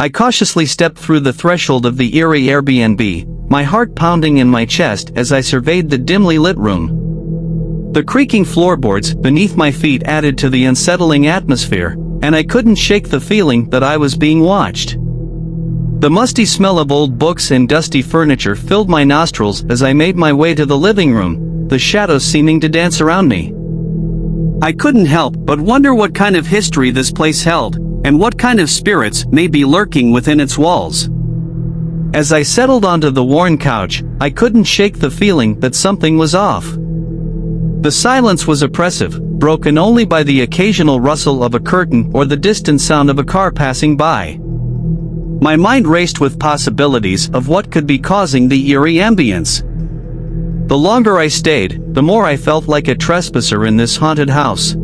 I cautiously stepped through the threshold of the eerie Airbnb, my heart pounding in my chest as I surveyed the dimly lit room. The creaking floorboards beneath my feet added to the unsettling atmosphere, and I couldn't shake the feeling that I was being watched. The musty smell of old books and dusty furniture filled my nostrils as I made my way to the living room, the shadows seeming to dance around me. I couldn't help but wonder what kind of history this place held, and what kind of spirits may be lurking within its walls. As I settled onto the worn couch, I couldn't shake the feeling that something was off. The silence was oppressive, broken only by the occasional rustle of a curtain or the distant sound of a car passing by. My mind raced with possibilities of what could be causing the eerie ambience. The longer I stayed, the more I felt like a trespasser in this haunted house.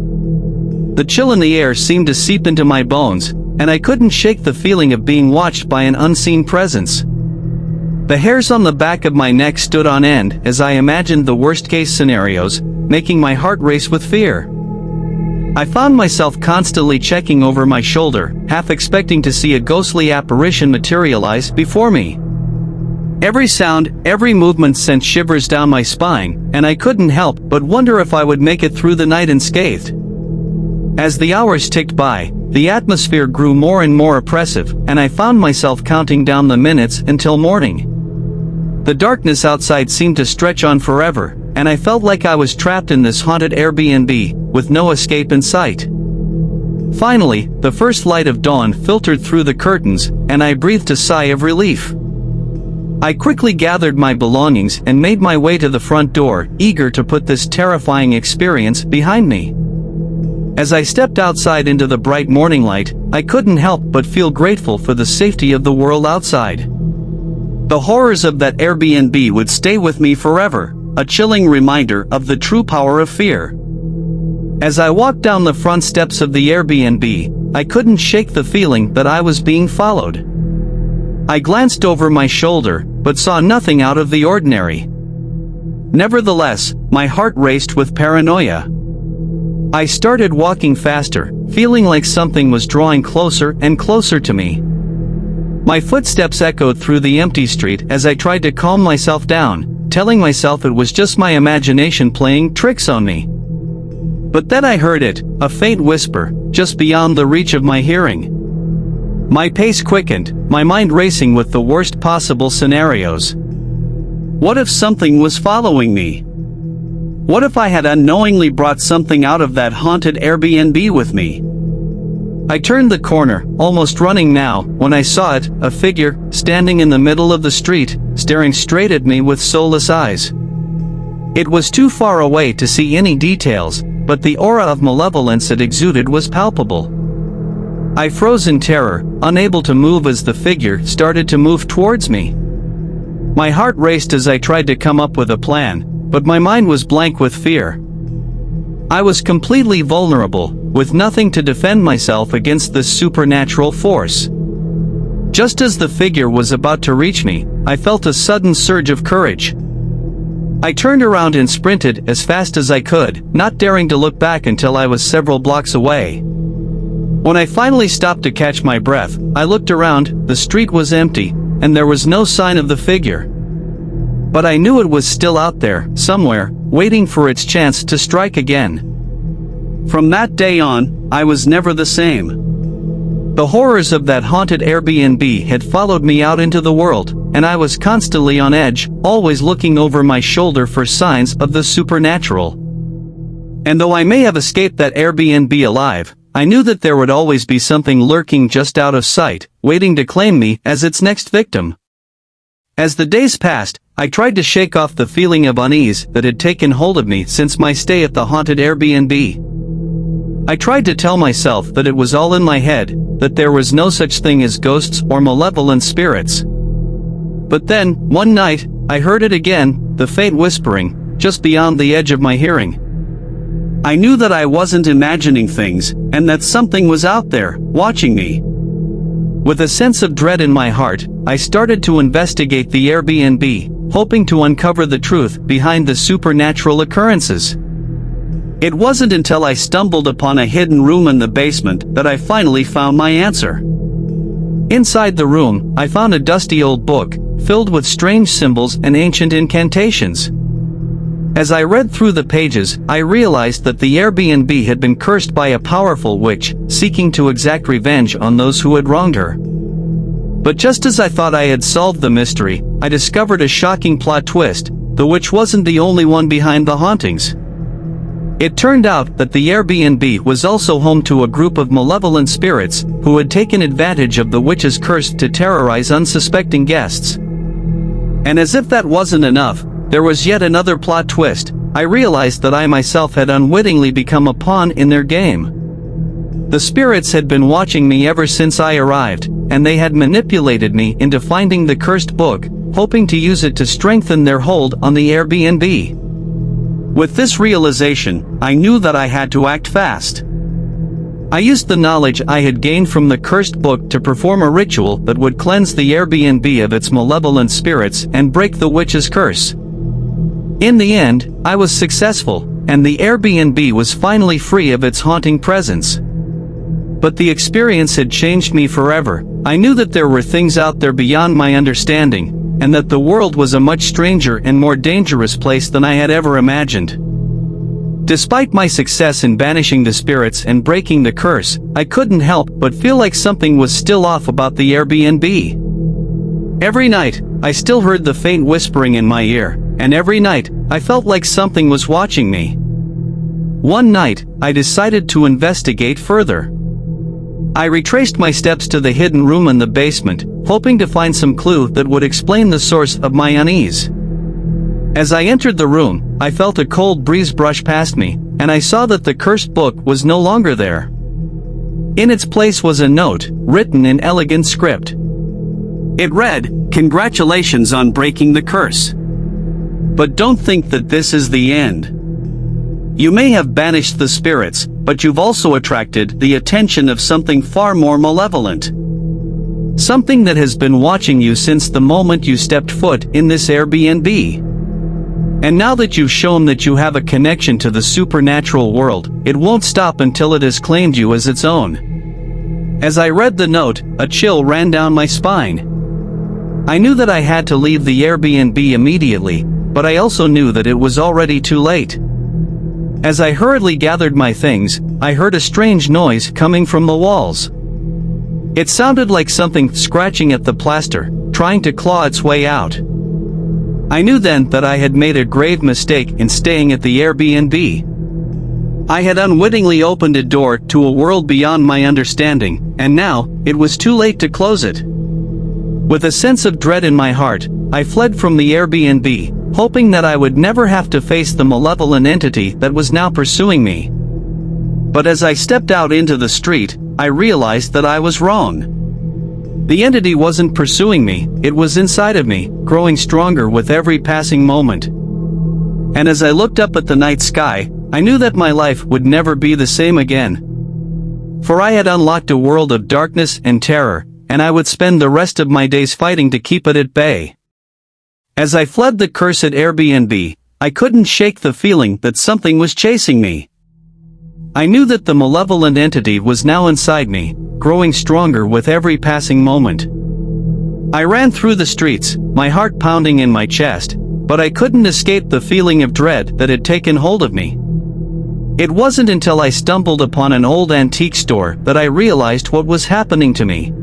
The chill in the air seemed to seep into my bones, and I couldn't shake the feeling of being watched by an unseen presence. The hairs on the back of my neck stood on end as I imagined the worst-case scenarios, making my heart race with fear. I found myself constantly checking over my shoulder, half expecting to see a ghostly apparition materialize before me. Every sound, every movement sent shivers down my spine, and I couldn't help but wonder if I would make it through the night unscathed. As the hours ticked by, the atmosphere grew more and more oppressive, and I found myself counting down the minutes until morning. The darkness outside seemed to stretch on forever, and I felt like I was trapped in this haunted Airbnb, with no escape in sight. Finally, the first light of dawn filtered through the curtains, and I breathed a sigh of relief. I quickly gathered my belongings and made my way to the front door, eager to put this terrifying experience behind me. As I stepped outside into the bright morning light, I couldn't help but feel grateful for the safety of the world outside. The horrors of that Airbnb would stay with me forever, a chilling reminder of the true power of fear. As I walked down the front steps of the Airbnb, I couldn't shake the feeling that I was being followed. I glanced over my shoulder, but saw nothing out of the ordinary. Nevertheless, my heart raced with paranoia. I started walking faster, feeling like something was drawing closer and closer to me. My footsteps echoed through the empty street as I tried to calm myself down, telling myself it was just my imagination playing tricks on me. But then I heard it, a faint whisper, just beyond the reach of my hearing. My pace quickened, my mind racing with the worst possible scenarios. What if something was following me? What if I had unknowingly brought something out of that haunted Airbnb with me? I turned the corner, almost running now, when I saw it, a figure, standing in the middle of the street, staring straight at me with soulless eyes. It was too far away to see any details, but the aura of malevolence it exuded was palpable. I froze in terror, unable to move as the figure started to move towards me. My heart raced as I tried to come up with a plan, but my mind was blank with fear. I was completely vulnerable, with nothing to defend myself against this supernatural force. Just as the figure was about to reach me, I felt a sudden surge of courage. I turned around and sprinted as fast as I could, not daring to look back until I was several blocks away. When I finally stopped to catch my breath, I looked around, the street was empty, and there was no sign of the figure. But I knew it was still out there, somewhere, waiting for its chance to strike again. From that day on, I was never the same. The horrors of that haunted Airbnb had followed me out into the world, and I was constantly on edge, always looking over my shoulder for signs of the supernatural. And though I may have escaped that Airbnb alive, I knew that there would always be something lurking just out of sight, waiting to claim me as its next victim. As the days passed, I tried to shake off the feeling of unease that had taken hold of me since my stay at the haunted Airbnb. I tried to tell myself that it was all in my head, that there was no such thing as ghosts or malevolent spirits. But then, one night, I heard it again, the faint whispering, just beyond the edge of my hearing. I knew that I wasn't imagining things, and that something was out there, watching me. With a sense of dread in my heart, I started to investigate the Airbnb, hoping to uncover the truth behind the supernatural occurrences. It wasn't until I stumbled upon a hidden room in the basement that I finally found my answer. Inside the room, I found a dusty old book, filled with strange symbols and ancient incantations. As I read through the pages, I realized that the Airbnb had been cursed by a powerful witch, seeking to exact revenge on those who had wronged her. But just as I thought I had solved the mystery, I discovered a shocking plot twist. The witch wasn't the only one behind the hauntings. It turned out that the Airbnb was also home to a group of malevolent spirits, who had taken advantage of the witch's curse to terrorize unsuspecting guests. And as if that wasn't enough, there was yet another plot twist. I realized that I myself had unwittingly become a pawn in their game. The spirits had been watching me ever since I arrived, and they had manipulated me into finding the cursed book, hoping to use it to strengthen their hold on the Airbnb. With this realization, I knew that I had to act fast. I used the knowledge I had gained from the cursed book to perform a ritual that would cleanse the Airbnb of its malevolent spirits and break the witch's curse. In the end, I was successful, and the Airbnb was finally free of its haunting presence. But the experience had changed me forever. I knew that there were things out there beyond my understanding, and that the world was a much stranger and more dangerous place than I had ever imagined. Despite my success in banishing the spirits and breaking the curse, I couldn't help but feel like something was still off about the Airbnb. Every night, I still heard the faint whispering in my ear, and every night, I felt like something was watching me. One night, I decided to investigate further. I retraced my steps to the hidden room in the basement, hoping to find some clue that would explain the source of my unease. As I entered the room, I felt a cold breeze brush past me, and I saw that the cursed book was no longer there. In its place was a note, written in elegant script. It read, "Congratulations on breaking the curse. But don't think that this is the end. You may have banished the spirits, but you've also attracted the attention of something far more malevolent. Something that has been watching you since the moment you stepped foot in this Airbnb. And now that you've shown that you have a connection to the supernatural world, it won't stop until it has claimed you as its own." As I read the note, a chill ran down my spine. I knew that I had to leave the Airbnb immediately, but I also knew that it was already too late. As I hurriedly gathered my things, I heard a strange noise coming from the walls. It sounded like something scratching at the plaster, trying to claw its way out. I knew then that I had made a grave mistake in staying at the Airbnb. I had unwittingly opened a door to a world beyond my understanding, and now, it was too late to close it. With a sense of dread in my heart, I fled from the Airbnb, hoping that I would never have to face the malevolent entity that was now pursuing me. But as I stepped out into the street, I realized that I was wrong. The entity wasn't pursuing me, it was inside of me, growing stronger with every passing moment. And as I looked up at the night sky, I knew that my life would never be the same again. For I had unlocked a world of darkness and terror, and I would spend the rest of my days fighting to keep it at bay. As I fled the cursed Airbnb, I couldn't shake the feeling that something was chasing me. I knew that the malevolent entity was now inside me, growing stronger with every passing moment. I ran through the streets, my heart pounding in my chest, but I couldn't escape the feeling of dread that had taken hold of me. It wasn't until I stumbled upon an old antique store that I realized what was happening to me.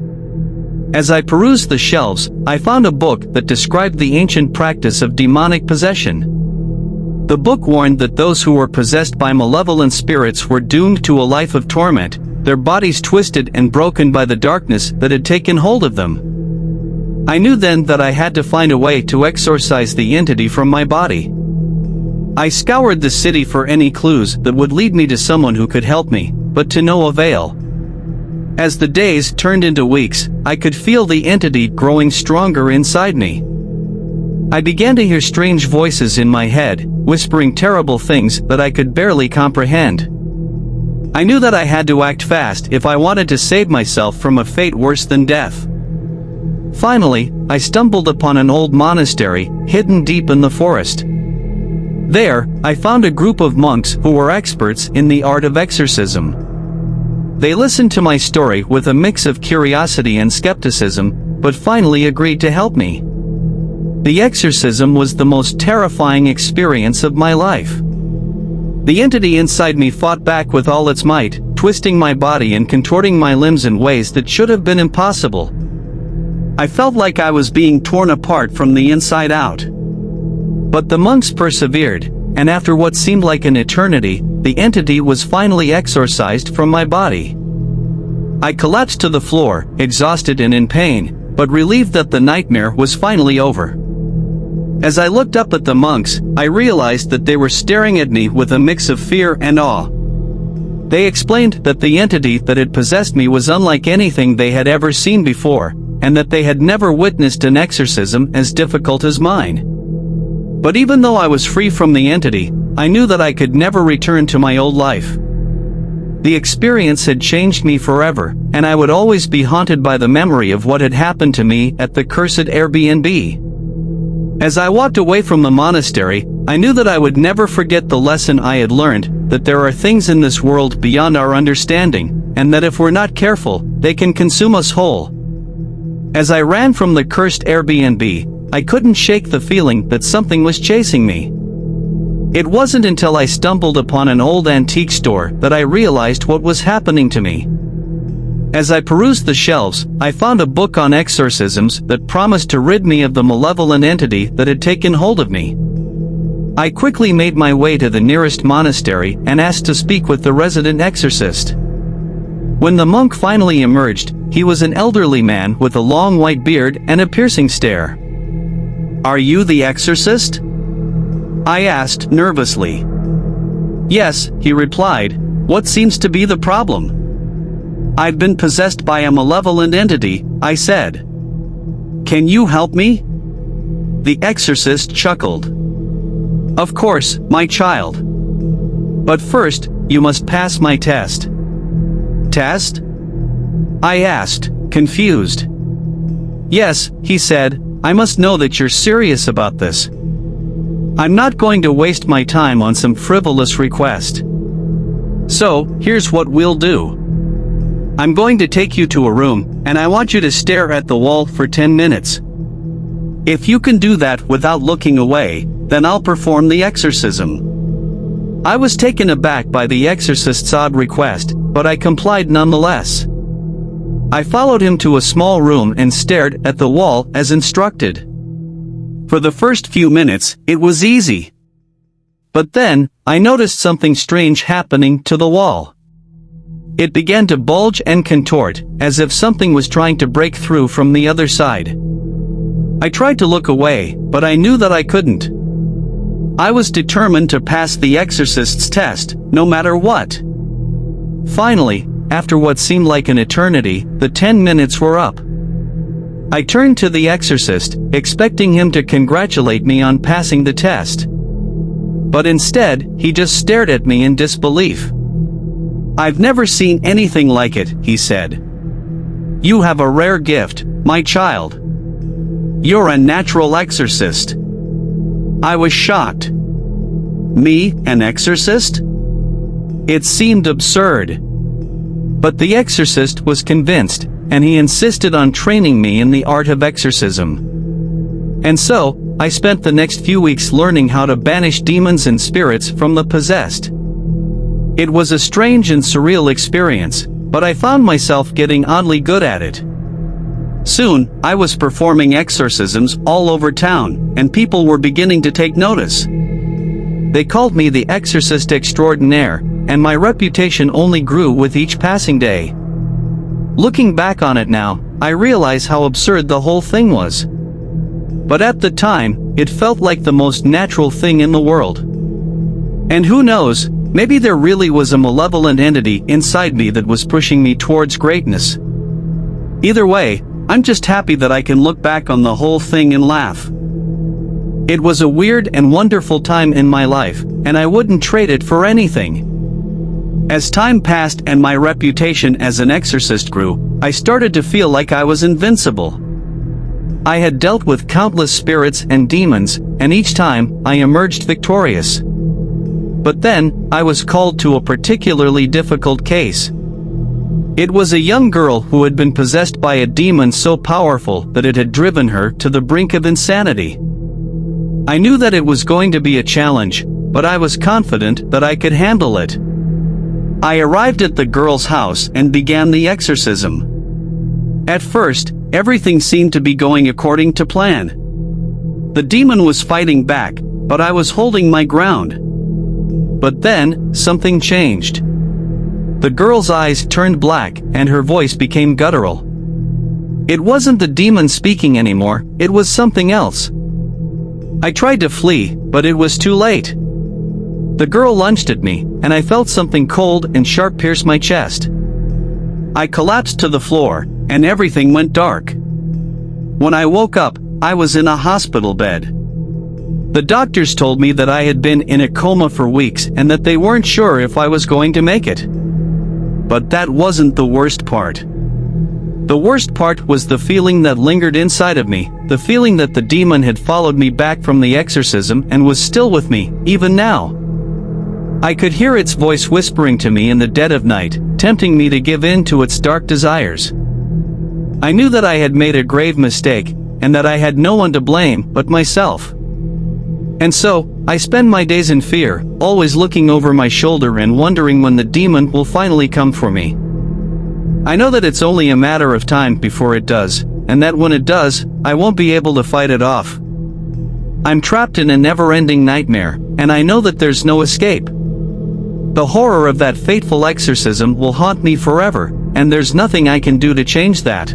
As I perused the shelves, I found a book that described the ancient practice of demonic possession. The book warned that those who were possessed by malevolent spirits were doomed to a life of torment, their bodies twisted and broken by the darkness that had taken hold of them. I knew then that I had to find a way to exorcise the entity from my body. I scoured the city for any clues that would lead me to someone who could help me, but to no avail. As the days turned into weeks, I could feel the entity growing stronger inside me. I began to hear strange voices in my head, whispering terrible things that I could barely comprehend. I knew that I had to act fast if I wanted to save myself from a fate worse than death. Finally, I stumbled upon an old monastery, hidden deep in the forest. There, I found a group of monks who were experts in the art of exorcism. They listened to my story with a mix of curiosity and skepticism, but finally agreed to help me. The exorcism was the most terrifying experience of my life. The entity inside me fought back with all its might, twisting my body and contorting my limbs in ways that should have been impossible. I felt like I was being torn apart from the inside out. But the monks persevered, and after what seemed like an eternity, the entity was finally exorcised from my body. I collapsed to the floor, exhausted and in pain, but relieved that the nightmare was finally over. As I looked up at the monks, I realized that they were staring at me with a mix of fear and awe. They explained that the entity that had possessed me was unlike anything they had ever seen before, and that they had never witnessed an exorcism as difficult as mine. But even though I was free from the entity, I knew that I could never return to my old life. The experience had changed me forever, and I would always be haunted by the memory of what had happened to me at the cursed Airbnb. As I walked away from the monastery, I knew that I would never forget the lesson I had learned, that there are things in this world beyond our understanding, and that if we're not careful, they can consume us whole. As I ran from the cursed Airbnb, I couldn't shake the feeling that something was chasing me. It wasn't until I stumbled upon an old antique store that I realized what was happening to me. As I perused the shelves, I found a book on exorcisms that promised to rid me of the malevolent entity that had taken hold of me. I quickly made my way to the nearest monastery and asked to speak with the resident exorcist. When the monk finally emerged, he was an elderly man with a long white beard and a piercing stare. "Are you the exorcist?" I asked nervously. "Yes," he replied. "What seems to be the problem?" "I've been possessed by a malevolent entity," I said. "Can you help me?" The exorcist chuckled. "Of course, my child. But first, you must pass my test." "Test?" I asked, confused. "Yes," he said, "I must know that you're serious about this. I'm not going to waste my time on some frivolous request. So, here's what we'll do. I'm going to take you to a room, and I want you to stare at the wall for 10 minutes. If you can do that without looking away, then I'll perform the exorcism." I was taken aback by the exorcist's odd request, but I complied nonetheless. I followed him to a small room and stared at the wall as instructed. For the first few minutes, it was easy. But then, I noticed something strange happening to the wall. It began to bulge and contort, as if something was trying to break through from the other side. I tried to look away, but I knew that I couldn't. I was determined to pass the exorcist's test, no matter what. Finally, after what seemed like an eternity, the 10 minutes were up. I turned to the exorcist, expecting him to congratulate me on passing the test. But instead, he just stared at me in disbelief. "I've never seen anything like it," he said. "You have a rare gift, my child. You're a natural exorcist." I was shocked. Me, an exorcist? It seemed absurd. But the exorcist was convinced, and he insisted on training me in the art of exorcism. And so, I spent the next few weeks learning how to banish demons and spirits from the possessed. It was a strange and surreal experience, but I found myself getting oddly good at it. Soon, I was performing exorcisms all over town, and people were beginning to take notice. They called me the exorcist extraordinaire, and my reputation only grew with each passing day. Looking back on it now, I realize how absurd the whole thing was. But at the time, it felt like the most natural thing in the world. And who knows, maybe there really was a malevolent entity inside me that was pushing me towards greatness. Either way, I'm just happy that I can look back on the whole thing and laugh. It was a weird and wonderful time in my life, and I wouldn't trade it for anything. As time passed and my reputation as an exorcist grew, I started to feel like I was invincible. I had dealt with countless spirits and demons, and each time, I emerged victorious. But then, I was called to a particularly difficult case. It was a young girl who had been possessed by a demon so powerful that it had driven her to the brink of insanity. I knew that it was going to be a challenge, but I was confident that I could handle it. I arrived at the girl's house and began the exorcism. At first, everything seemed to be going according to plan. The demon was fighting back, but I was holding my ground. But then, something changed. The girl's eyes turned black and her voice became guttural. It wasn't the demon speaking anymore, it was something else. I tried to flee, but it was too late. The girl lunged at me, and I felt something cold and sharp pierce my chest. I collapsed to the floor, and everything went dark. When I woke up, I was in a hospital bed. The doctors told me that I had been in a coma for weeks and that they weren't sure if I was going to make it. But that wasn't the worst part. The worst part was the feeling that lingered inside of me, the feeling that the demon had followed me back from the exorcism and was still with me, even now. I could hear its voice whispering to me in the dead of night, tempting me to give in to its dark desires. I knew that I had made a grave mistake, and that I had no one to blame but myself. And so, I spend my days in fear, always looking over my shoulder and wondering when the demon will finally come for me. I know that it's only a matter of time before it does, and that when it does, I won't be able to fight it off. I'm trapped in a never-ending nightmare, and I know that there's no escape. The horror of that fateful exorcism will haunt me forever, and there's nothing I can do to change that.